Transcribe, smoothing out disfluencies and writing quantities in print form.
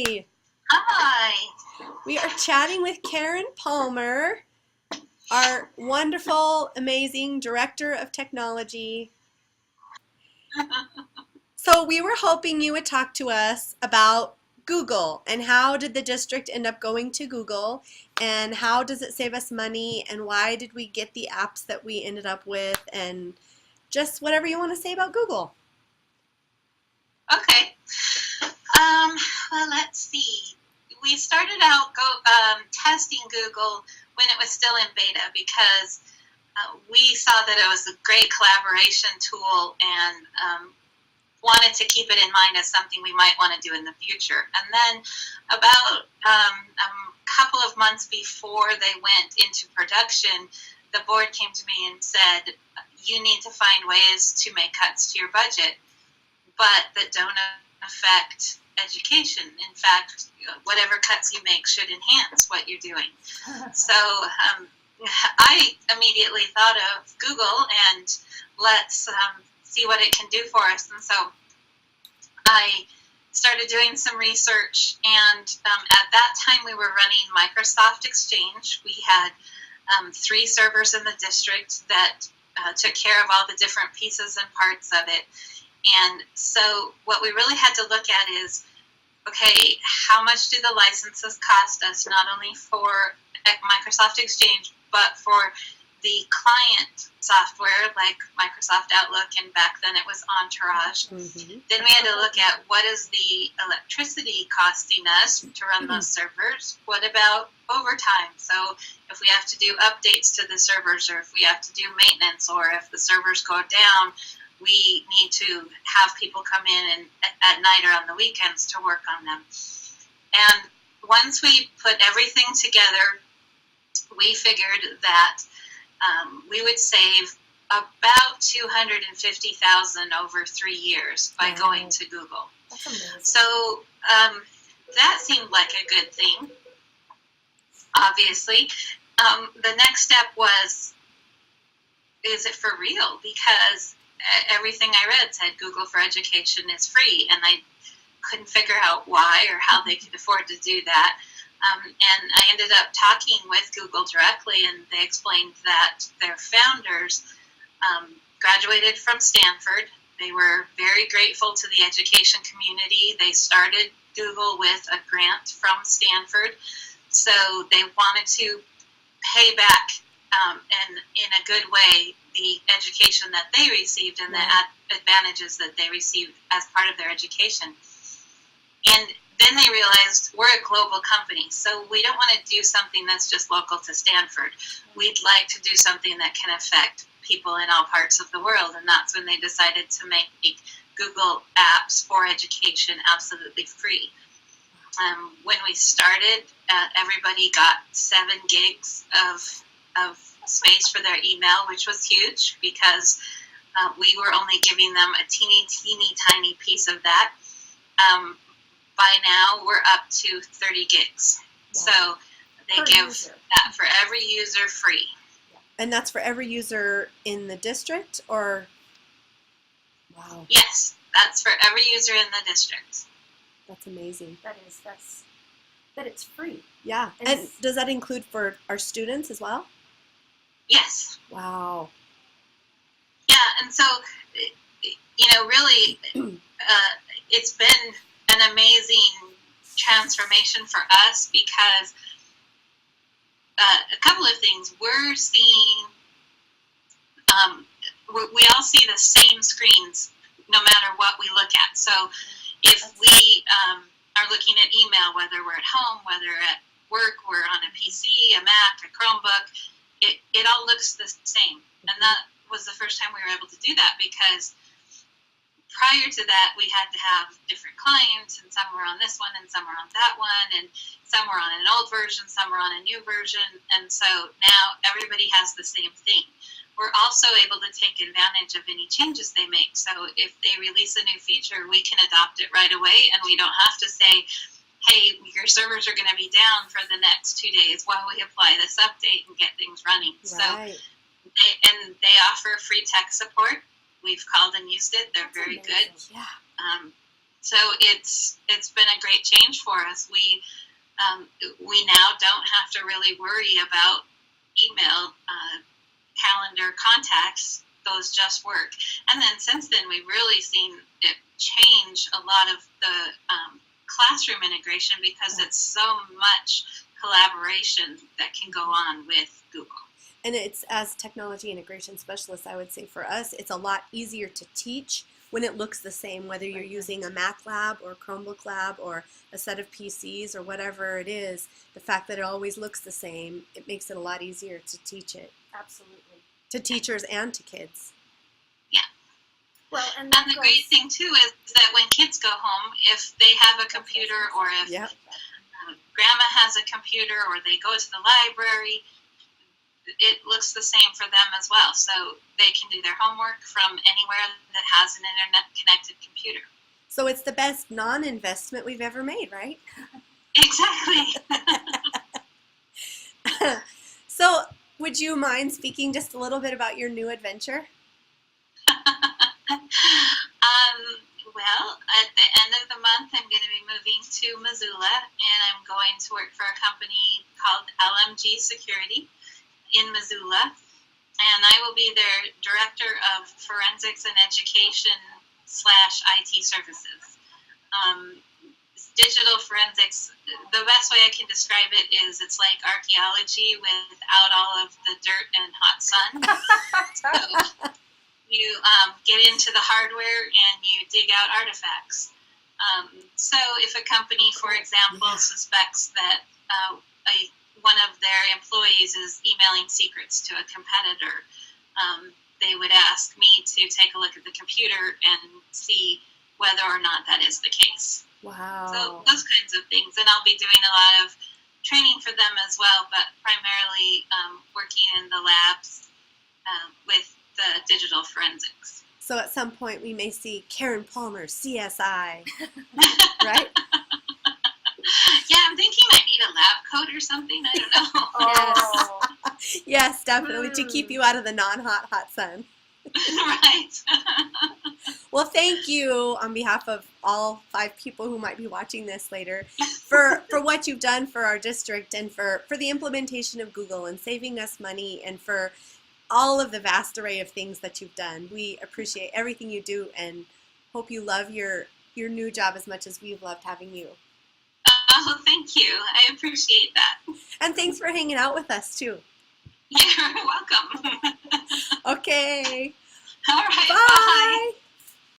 Hi. Hi. We are chatting with Karen Palmer, our wonderful, amazing Director of Technology. So we were hoping you would talk to us about Google and how did the district end up going to Google and how does it save us money and why did we get the apps that we ended up with and just whatever you want to say about Google. Okay. Well, let's see. We started out testing Google when it was still in beta because we saw that it was a great collaboration tool and wanted to keep it in mind as something we might want to do in the future. And then about a couple of months before they went into production, the board came to me and said, you need to find ways to make cuts to your budget, but that don't affect education. In fact, whatever cuts you make should enhance what you're doing. So I immediately thought of Google and let's see what it can do for us. And so I started doing some research, and at that time we were running Microsoft Exchange. We had 3 servers in the district that took care of all the different pieces and parts of it. And so what we really had to look at is, okay, how much do the licenses cost us, not only for Microsoft Exchange, but for the client software like Microsoft Outlook, and back then it was Entourage. Mm-hmm. Then we had to look at what is the electricity costing us to run those servers. What about overtime? So if we have to do updates to the servers, or if we have to do maintenance, or if the servers go down, we need to have people come in and at night or on the weekends to work on them. And once we put everything together, we figured that we would save about $250,000 over 3 years by going to Google. That's amazing. So that seemed like a good thing, obviously. The next step was, is it for real? Because everything I read said Google for Education is free, and I couldn't figure out why or how they could afford to do that. And I ended up talking with Google directly, and they explained that their founders graduated from Stanford. They were very grateful to the education community. They started Google with a grant from Stanford, so they wanted to pay back and in a good way the education that they received and the advantages that they received as part of their education. And then they realized we're a global company, so we don't want to do something that's just local to Stanford. We'd like to do something that can affect people in all parts of the world, and that's when they decided to make Google Apps for Education absolutely free. When we started, everybody got 7 gigs of space for their email, which was huge because we were only giving them a teeny tiny piece of that. By now, we're up to 30 gigs. Wow. So they give that for every user free. And that's for every user in the district, or? Wow. Yes, that's for every user in the district. That's amazing. That it's free. Yeah. And does that include for our students as well? Yes. Wow. Yeah, and so, really, it's been an amazing transformation for us because a couple of things. We're seeing, we all see the same screens no matter what we look at. So if we are looking at email, whether we're at home, whether at work, we're on a PC, a Mac, a Chromebook, it all looks the same. And that was the first time we were able to do that because prior to that, we had to have different clients, and some were on this one, and some were on that one, and some were on an old version, some were on a new version, and so now everybody has the same thing. We're also able to take advantage of any changes they make, so if they release a new feature, we can adopt it right away, and we don't have to say, hey, your servers are going to be down for the next 2 days while we apply this update and get things running. Right. So, they offer free tech support. We've called and used it. They're very good. Yeah. So it's been a great change for us. We now don't have to really worry about email, calendar contacts. Those just work. And then since then, we've really seen it change a lot of the classroom integration because it's so much collaboration that can go on with Google. And it's, as technology integration specialists, I would say for us, it's a lot easier to teach when it looks the same, whether you're using a Mac lab or Chromebook lab or a set of PCs or whatever it is. The fact that it always looks the same, it makes it a lot easier to teach it. Absolutely. To teachers and to kids. Yeah. Well, and the great thing too is that when kids go home, if they have a computer or if grandma has a computer or they go to the library, it looks the same for them as well. So they can do their homework from anywhere that has an internet-connected computer. So it's the best non-investment we've ever made, right? Exactly. So would you mind speaking just a little bit about your new adventure? Well, at the end of the month, I'm going to be moving to Missoula, and I'm going to work for a company called LMG Security in Missoula, and I will be their Director of Forensics and Education / IT Services. Digital forensics, the best way I can describe it is it's like archaeology without all of the dirt and hot sun. So you get into the hardware and you dig out artifacts. So if a company, for example, suspects that one of their employees is emailing secrets to a competitor, they would ask me to take a look at the computer and see whether or not that is the case. Wow. So those kinds of things. And I'll be doing a lot of training for them as well, but primarily working in the labs with the digital forensics. So at some point we may see Karen Palmer, CSI, right? Yeah, I'm thinking I need a lab coat or something. I don't know. Oh. Yes, definitely, to keep you out of the non-hot, hot sun. Right. Well, thank you on behalf of all 5 people who might be watching this later for what you've done for our district and for the implementation of Google and saving us money and for all of the vast array of things that you've done. We appreciate everything you do and hope you love your new job as much as we've loved having you. Oh, thank you. I appreciate that. And thanks for hanging out with us, too. You're welcome. Okay. All right. Bye. Bye.